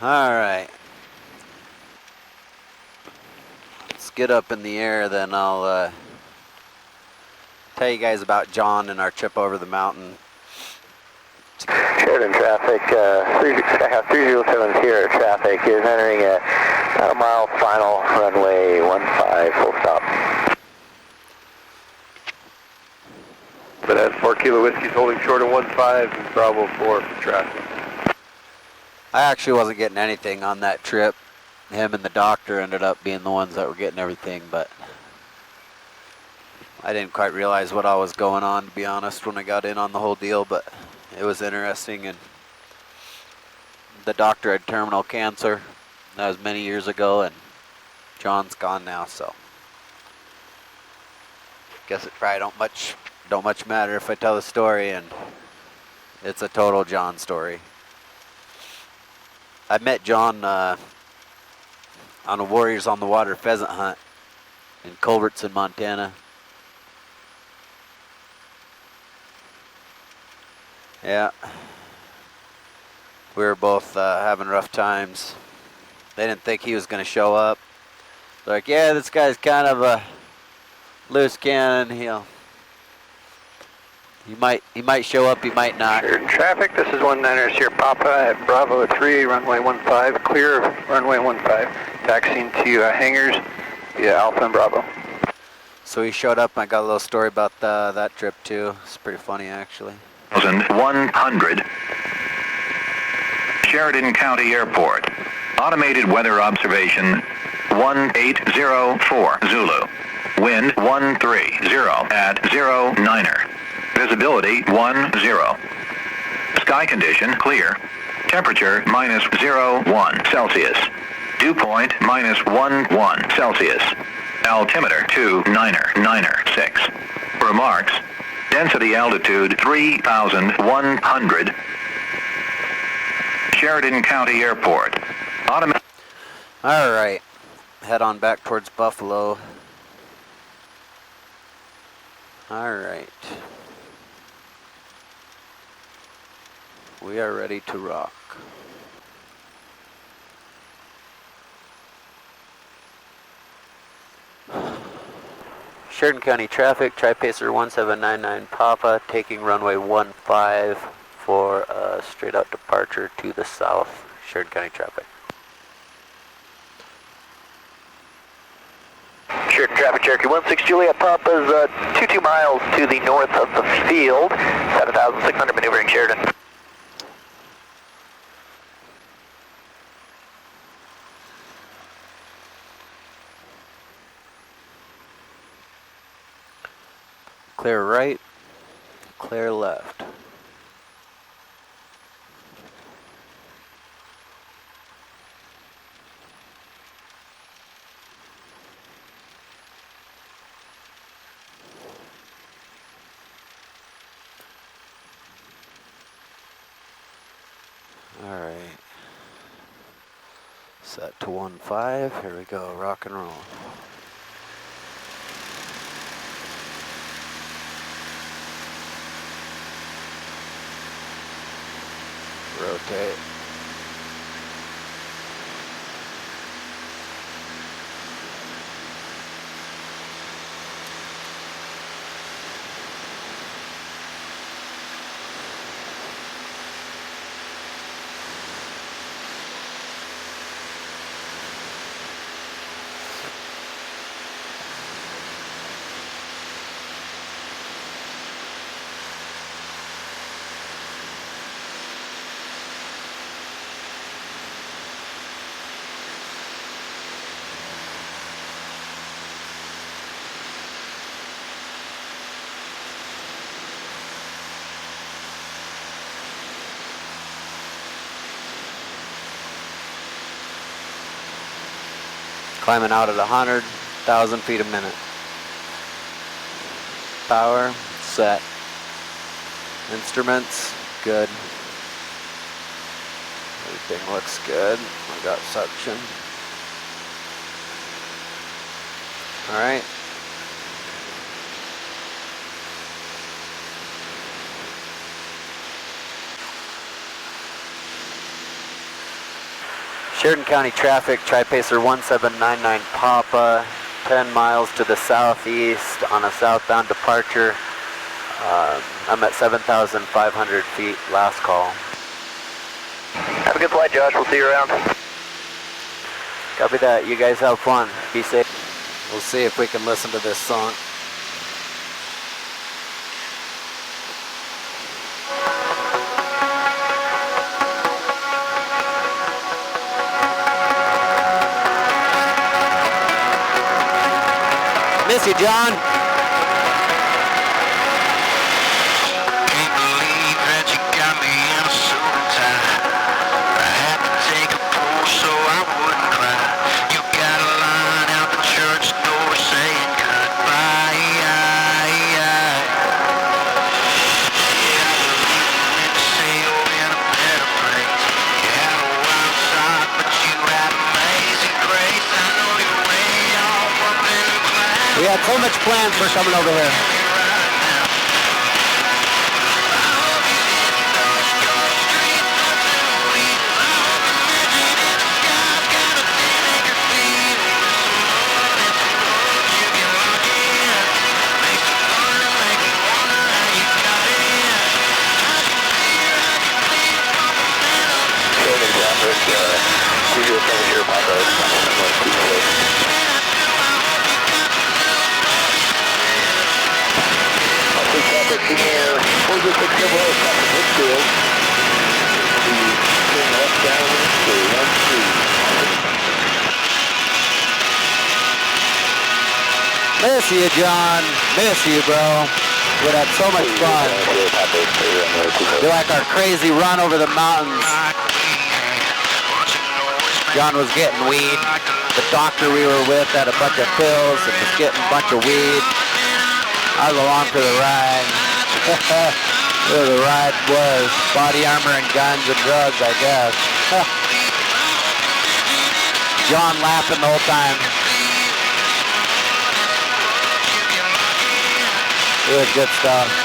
Alright. Let's get up in the air, then I'll tell you guys about John and our trip over the mountain. Sheridan traffic, 307 Sierra traffic is entering a mile final, runway 15, full stop. But at 4 Kilo Whiskey's holding short of 15 and Bravo 4 for traffic. I actually wasn't getting anything on that trip. Him and the doctor ended up being the ones that were getting everything, but I didn't quite realize what all was going on, to be honest, when I got in on the whole deal, but it was interesting. And the doctor had terminal cancer. That was many years ago, and John's gone now, so guess it probably don't much matter if I tell the story, and it's a total John story. I met John on a Warriors on the Water pheasant hunt in Culbertson, Montana. Yeah. We were both having rough times. They didn't think he was going to show up. They're like, yeah, this guy's kind of a loose cannon. He might show up, he might not. Sheridan traffic, this is 19er Sierra Papa at Bravo 3, runway 15, clear runway 15, taxiing to hangars via Alpha and Bravo. So he showed up, and I got a little story about that trip too. It's pretty funny, actually. 100 Sheridan County Airport. Automated weather observation 1804 Zulu. Wind 130 at 09er. Visibility 10. Sky condition clear. Temperature -01 Celsius. Dew point -11 Celsius. Altimeter 2996. Remarks. Density altitude 3,100. Sheridan County Airport. All right, head on back towards Buffalo. All right. We are ready to rock. Sheridan County traffic, Tri-Pacer 1799 Papa, taking runway 15 for a straight out departure to the south. Sheridan County traffic. Sheridan traffic, Cherokee 16 Juliet Papa's 22 miles to the north of the field, 7,600 maneuvering Sheridan. Clear right, clear left. All right. Set to 15. Here we go, rock and roll. Rotate. Climbing out at 100,000 feet a minute. Power, set. Instruments, good. Everything looks good. I got suction. All right. Sheridan County traffic, Tri-Pacer 1799 Papa, 10 miles to the southeast on a southbound departure. I'm at 7,500 feet, last call. Have a good flight, Josh. We'll see you around. Copy that. You guys have fun. Be safe. We'll see if we can listen to this song. Miss you, John. We had so much plans for coming over here. Miss you, John. Miss you, bro. We had so much fun. You're like our crazy run over the mountains. John was getting weed. The doctor we were with had a bunch of pills and was getting a bunch of weed. I was along for the ride. Where the ride was. Body armor and guns and drugs, I guess. John laughing the whole time. It was good stuff.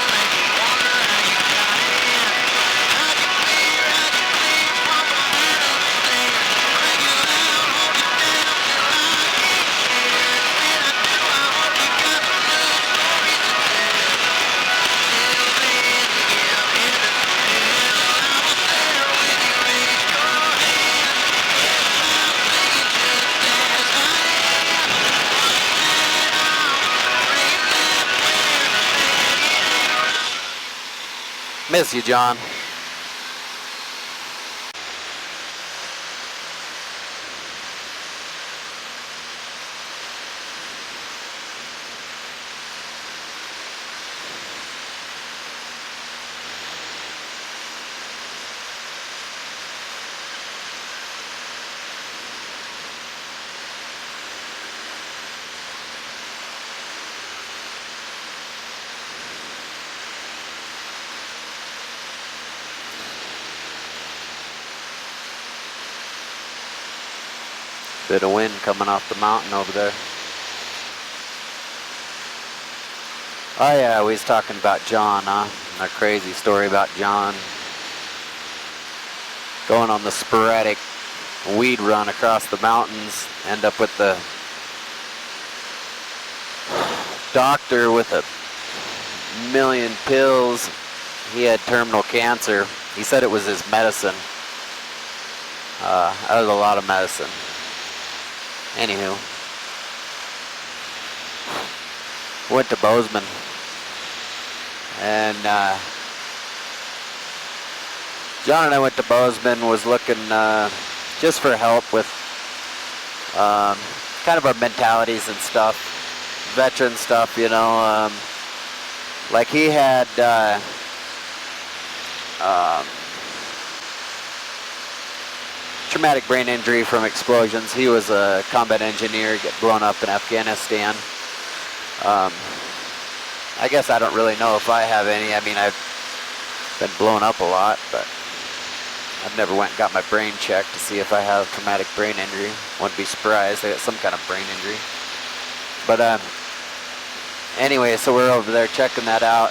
Miss you, John. Bit of wind coming off the mountain over there. Oh yeah, we was talking about John, huh? A crazy story about John. Going on the sporadic weed run across the mountains. End up with the doctor with a million pills. He had terminal cancer. He said it was his medicine. That was a lot of medicine. Anywho, went to Bozeman, and John and I went to Bozeman, was looking just for help with kind of our mentalities and stuff, veteran stuff, you know. Like he had traumatic brain injury from explosions. He was a combat engineer, get blown up in Afghanistan. I guess I don't really know if I have any. I mean, I've been blown up a lot, but I've never went and got my brain checked to see if I have traumatic brain injury. Wouldn't be surprised. I got some kind of brain injury. But anyway, so we're over there checking that out.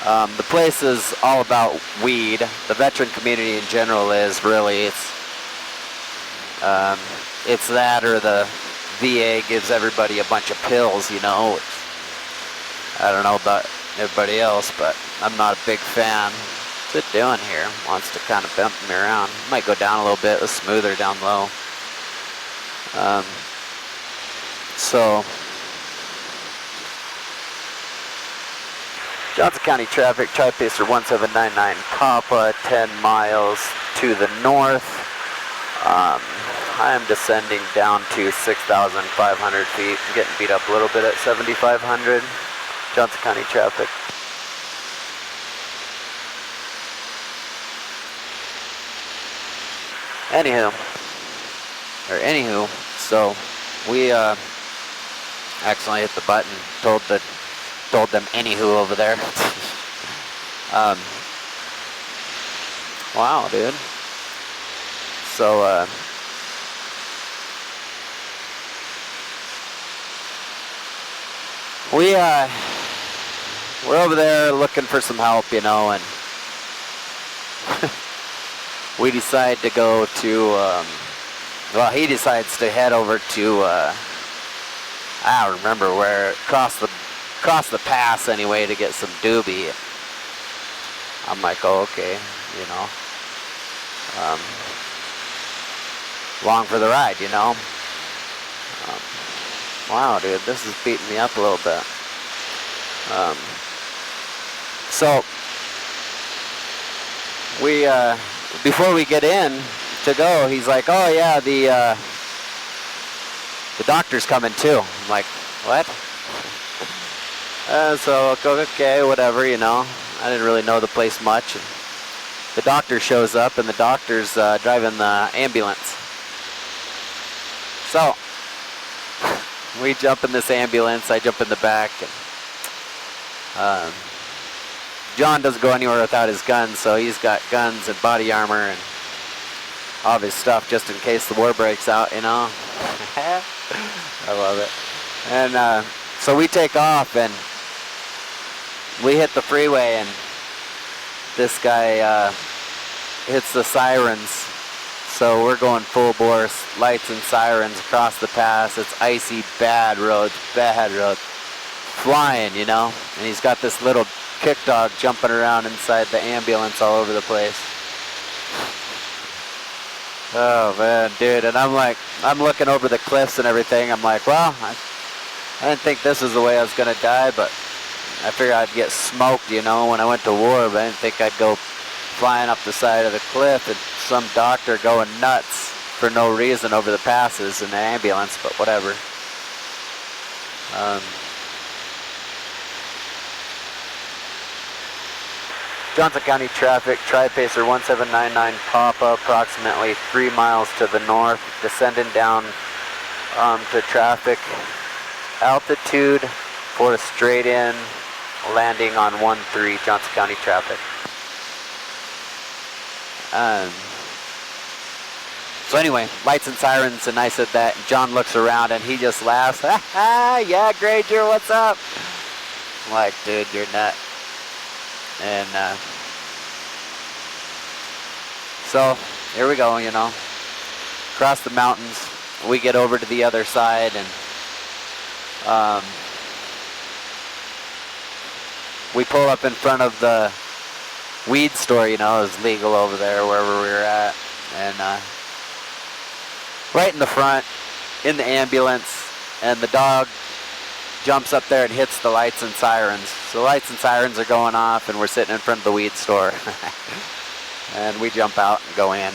And the place is all about weed. The veteran community in general is really, It's that or the VA gives everybody a bunch of pills, you know. I don't know about everybody else, but I'm not a big fan. What's it doing here? Wants to kind of bump me around. Might go down a little bit. It's smoother down low. So, Johnson County traffic, Tri-Pacer 1799 Papa, 10 miles to the north. I am descending down to 6,500 feet. I'm getting beat up a little bit at 7,500. Johnson County traffic. Anywho, so we accidentally hit the button. Told them anywho over there. Wow, dude. So we're over there looking for some help, you know, and we decide to go to well, he decides to head over to I don't remember where, across the pass anyway, to get some doobie. I'm like, oh, okay, you know, along for the ride, you know. Wow, dude, this is beating me up a little bit. So we before we get in to go, he's like, oh yeah, the doctor's coming too. I'm like, what? So okay, whatever, you know. I didn't really know the place much. And the doctor shows up, and the doctor's driving the ambulance. So we jump in this ambulance. I jump in the back, and John doesn't go anywhere without his guns, so he's got guns and body armor and all of his stuff just in case the war breaks out, you know. I love it. And so we take off, and we hit the freeway, and this guy hits the sirens. So we're going full bore, lights and sirens across the pass. It's icy, bad roads, flying, you know. And he's got this little kick dog jumping around inside the ambulance all over the place. Oh man, dude. And I'm like, I'm looking over the cliffs and everything. I'm like, well, I didn't think this was the way I was gonna die, but I figured I'd get smoked, you know, when I went to war, but I didn't think I'd go flying up the side of the cliff and some doctor going nuts for no reason over the passes in the ambulance, but whatever. Johnson County traffic, Tri-Pacer 1799 Papa, approximately 3 miles to the north, descending down to traffic altitude for a straight in landing on 13 Johnson County traffic. So anyway, lights and sirens, and I said that, and John looks around and he just laughs. Ha, yeah, Granger, what's up? I'm like, dude, you're nuts. And so here we go, you know, across the mountains. We get over to the other side, and we pull up in front of the weed store, you know. It was legal over there wherever we were at, and right in the front, in the ambulance, and the dog jumps up there and hits the lights and sirens. So the lights and sirens are going off, and we're sitting in front of the weed store. And we jump out and go in.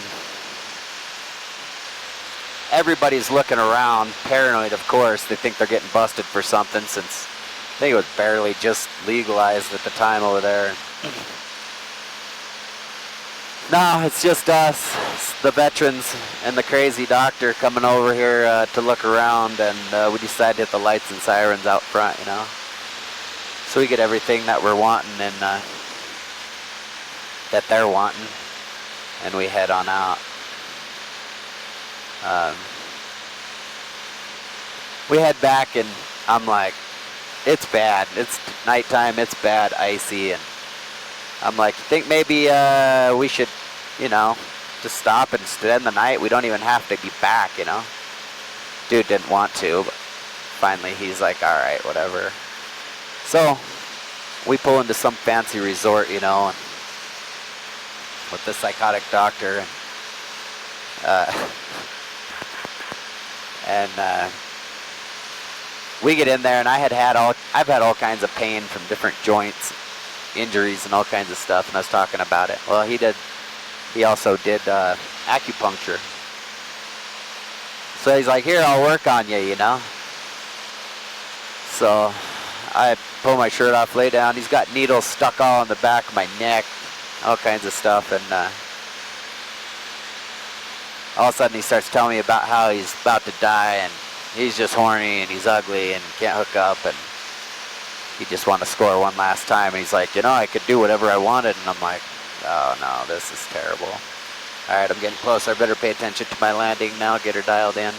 Everybody's looking around, paranoid, of course. They think they're getting busted for something, since I think it was barely just legalized at the time over there. No, it's just us, the veterans, and the crazy doctor coming over here to look around, and we decided to hit the lights and sirens out front, you know. So we get everything that we're wanting and that they're wanting, and we head on out. We head back, and I'm like, it's bad. It's nighttime, it's bad, icy, and I'm like, think maybe we should, you know, to stop and spend the night. We don't even have to be back, you know. Dude didn't want to, but finally he's like, all right, whatever. So we pull into some fancy resort, you know, and with the psychotic doctor, and we get in there, and I've had all kinds of pain from different joints, injuries, and all kinds of stuff, and I was talking about it. Well, he also did acupuncture. So he's like, here, I'll work on you, you know. So I pull my shirt off, lay down. He's got needles stuck all in the back of my neck, all kinds of stuff, and all of a sudden he starts telling me about how he's about to die, and he's just horny, and he's ugly, and can't hook up, and he just wanted to score one last time. And he's like, you know, I could do whatever I wanted. And I'm like, oh no, this is terrible. All right, I'm getting closer. I better pay attention to my landing now, get her dialed in.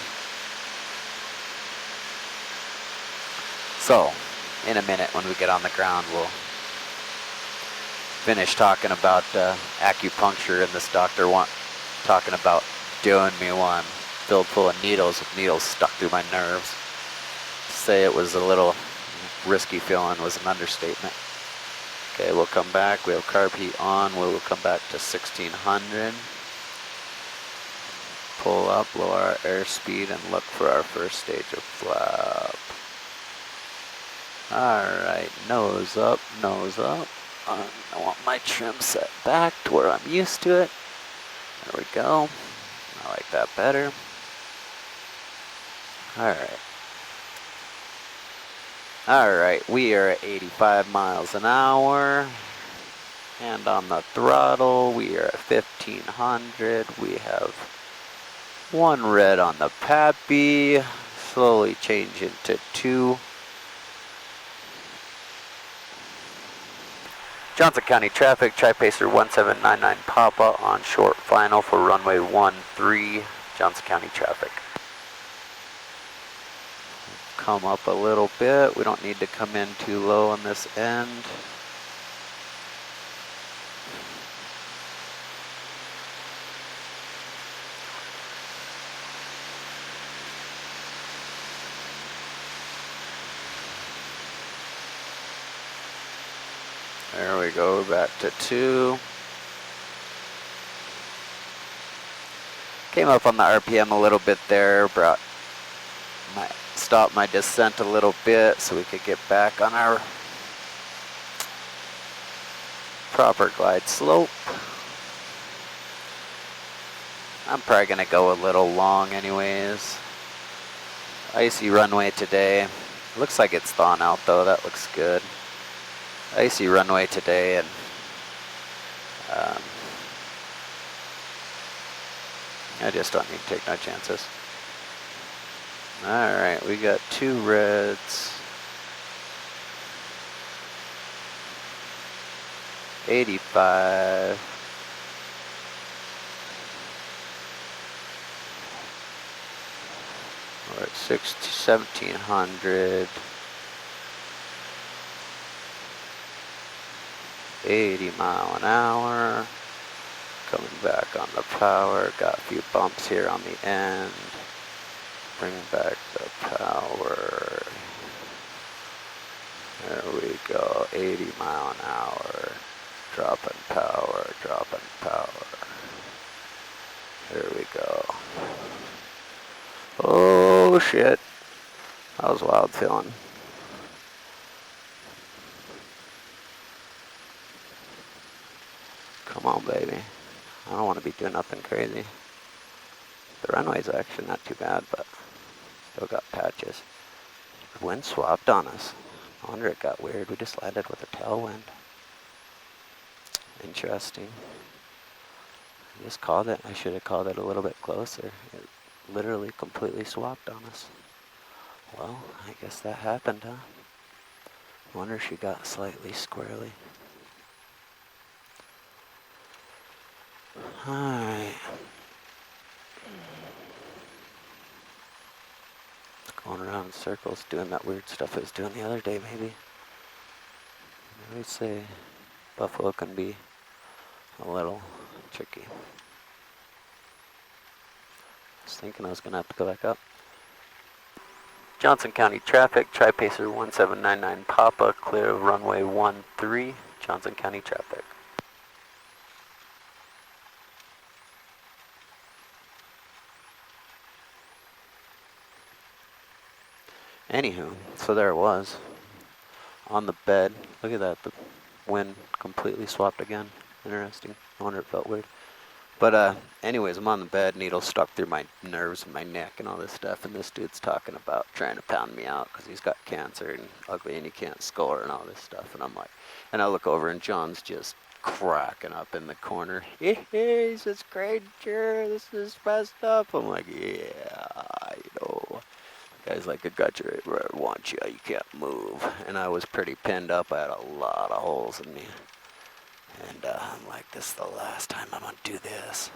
So, in a minute when we get on the ground, we'll finish talking about acupuncture, and this doctor talking about doing me one filled full of needles with needles stuck through my nerves. To say it was a little risky feeling was an understatement. Okay, we'll come back. We have carb heat on. We will come back to 1600. Pull up, lower our airspeed, and look for our first stage of flap. Alright, nose up, nose up. I want my trim set back to where I'm used to it. There we go. I like that better. Alright. Alright, we are at 85 miles an hour. And on the throttle, we are at 1500. We have one red on the PAPI. Slowly change into 2. Johnson County traffic, Tri-Pacer 1799 Papa on short final for runway 13, Johnson County traffic. Come up a little bit. We don't need to come in too low on this end. There we go, back to 2. Came up on the RPM a little bit there, stopped my descent a little bit so we could get back on our proper glide slope. I'm probably gonna go a little long anyways. Icy runway today. Looks like it's thawing out though, that looks good. Icy runway today, and I just don't need to take no chances. Alright, we got 2 reds. 85. We're at 1700. 80 mile an hour. Coming back on the power. Got a few bumps here on the end. Bring back the power. There we go. 80 mile an hour. Dropping power, dropping power. There we go. Oh shit. That was wild feeling. Come on, baby. I don't want to be doing nothing crazy. The runway's actually not too bad, but still got patches. The wind swapped on us. I wonder it got weird. We just landed with a tailwind. Interesting. I just called it. I should have called it a little bit closer. It literally completely swapped on us. Well, I guess that happened, huh? I wonder if she got slightly squirrely. Alright. Going around in circles, doing that weird stuff I was doing the other day, maybe. I would say Buffalo can be a little tricky. was thinking I was going to have to go back up. Johnson County traffic, Tri-Pacer 1799 Papa, clear of runway 13, Johnson County traffic. Anywho, so there it was. On the bed. Look at that, the wind completely swapped again. Interesting. I wonder if it felt weird. But anyways, I'm on the bed, needle stuck through my nerves and my neck and all this stuff, and this dude's talking about trying to pound me out because he's got cancer and ugly and he can't score and all this stuff. And I'm like, and I look over and John's just cracking up in the corner. He says, Granger, this is messed up. I'm like, yeah, you know. Guy's like, I got you right where I want you. You can't move. And I was pretty pinned up. I had a lot of holes in me. And I'm like, this is the last time I'm going to do this.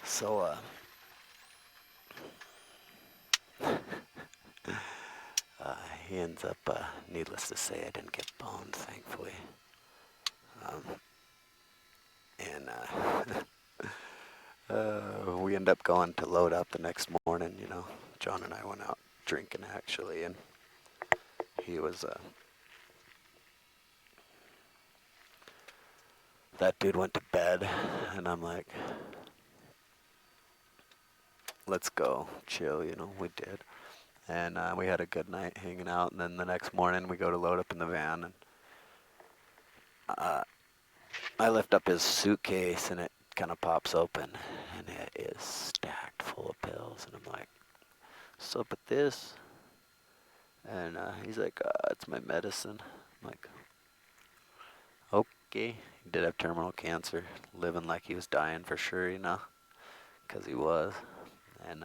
So, he ends up, needless to say, I didn't get boned, thankfully. And we end up going to load up the next morning, you know. John and I went out drinking, actually, and he was, that dude went to bed, and I'm like, let's go, chill, you know, we did. And we had a good night hanging out, and then the next morning we go to load up in the van, and I lift up his suitcase, and it kind of pops open, and it is stacked full of pills, and I'm like, what's up with this? And he's like, it's my medicine. I'm like, okay. He did have terminal cancer, living like he was dying for sure, you know, because he was, and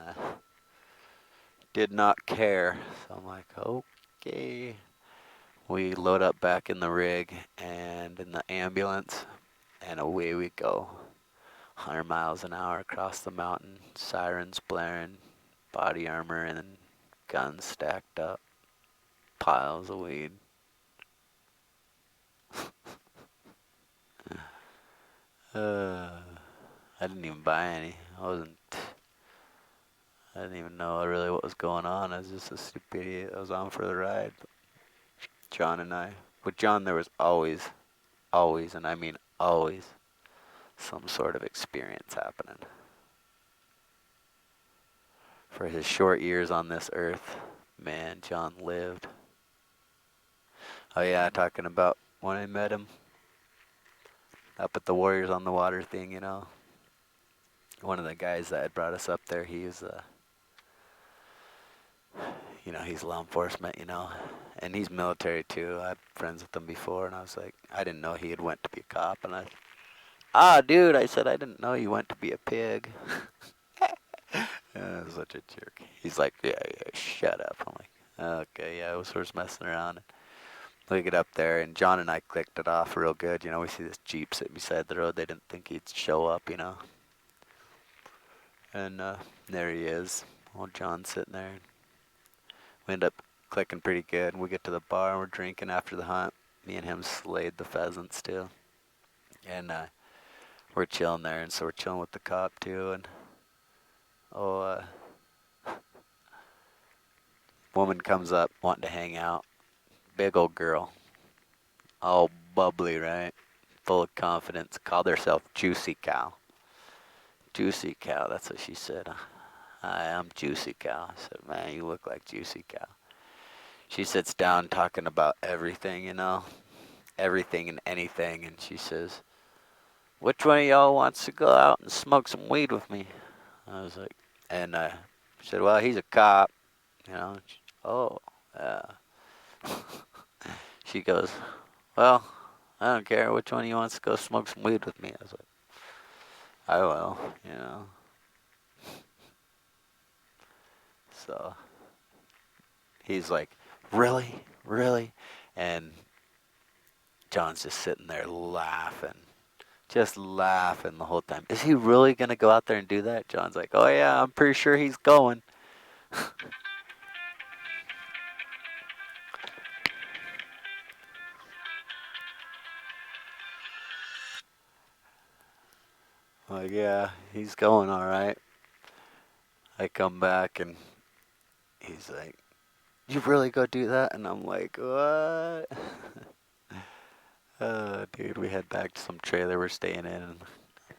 did not care. So I'm like, okay. We load up back in the rig and in the ambulance, and away we go. 100 miles an hour across the mountain, sirens blaring, body armor and guns stacked up, piles of weed. I didn't even buy any. I didn't even know really what was going on. I was just a stupid idiot. I was on for the ride. John and I. With John, there was always, and I mean always, some sort of experience happening. For his short years on this earth, man, John lived. Oh yeah, talking about when I met him up at the Warriors on the Water thing, you know. One of the guys that had brought us up there, he's you know, he's law enforcement, you know, and he's military too. I had friends with him before, and I was like, I didn't know he had went to be a cop, and dude, I said, I didn't know you went to be a pig. Yeah, such a jerk. He's like, yeah, shut up. I'm like, okay, yeah, I was just messing around. And we get up there, and John and I clicked it off real good. You know, we see this Jeep sitting beside the road. They didn't think he'd show up, you know. And there he is. Old John sitting there. We end up clicking pretty good. We get to the bar, and we're drinking after the hunt. Me and him slayed the pheasants, too. And we're chilling there, and so we're chilling with the cop, too. And, woman comes up wanting to hang out. Big old girl. All bubbly, right? Full of confidence. Called herself Juicy Cow. Juicy Cow, that's what she said. Hi, I'm Juicy Cow. I said, man, you look like Juicy Cow. She sits down talking about everything, you know, everything and anything, and she says, which one of y'all wants to go out and smoke some weed with me? I was like, and she said, well, he's a cop, you know. Oh, yeah. She goes, well, I don't care which one of you wants to go smoke some weed with me. I was like, I will, you know. So he's like, really? Really? And John's just sitting there laughing. Just laughing the whole time. Is he really going to go out there and do that? John's like, oh yeah, I'm pretty sure he's going. Like, yeah, he's going all right. I come back and he's like, "You really go do that?" And I'm like, "What?" Dude, we head back to some trailer we're staying in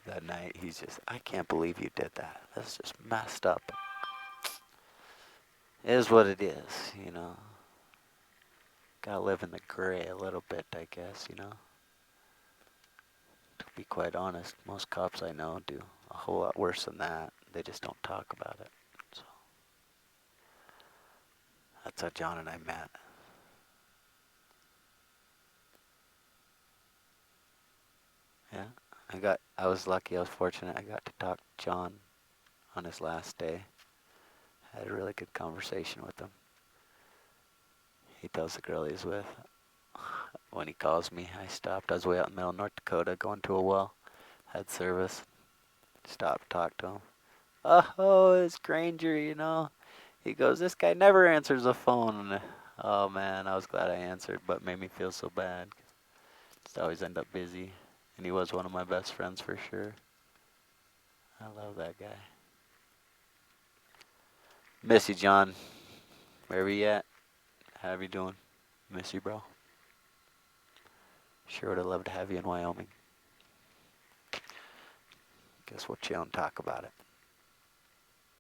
that night. He's just, "I can't believe you did that. That's just messed up." It is what it is, you know. Gotta live in the gray a little bit, I guess, you know. To be quite honest, most cops I know do a whole lot worse than that. They just don't talk about it. So that's how John and I met. Yeah, I was lucky, I was fortunate. I got to talk to John on his last day. Had a really good conversation with him. He tells the girl he's with, when he calls me, I stopped. I was way out in the middle of North Dakota going to a well. Had service. Stopped, talked to him. Oh, it's Granger, you know. He goes, "This guy never answers the phone." Oh man, I was glad I answered, but made me feel so bad. Just always end up busy. And he was one of my best friends for sure. I love that guy. Miss you, John. Wherever you at? How you doing? Miss you, bro. Sure would have loved to have you in Wyoming. Guess we'll chill and talk about it.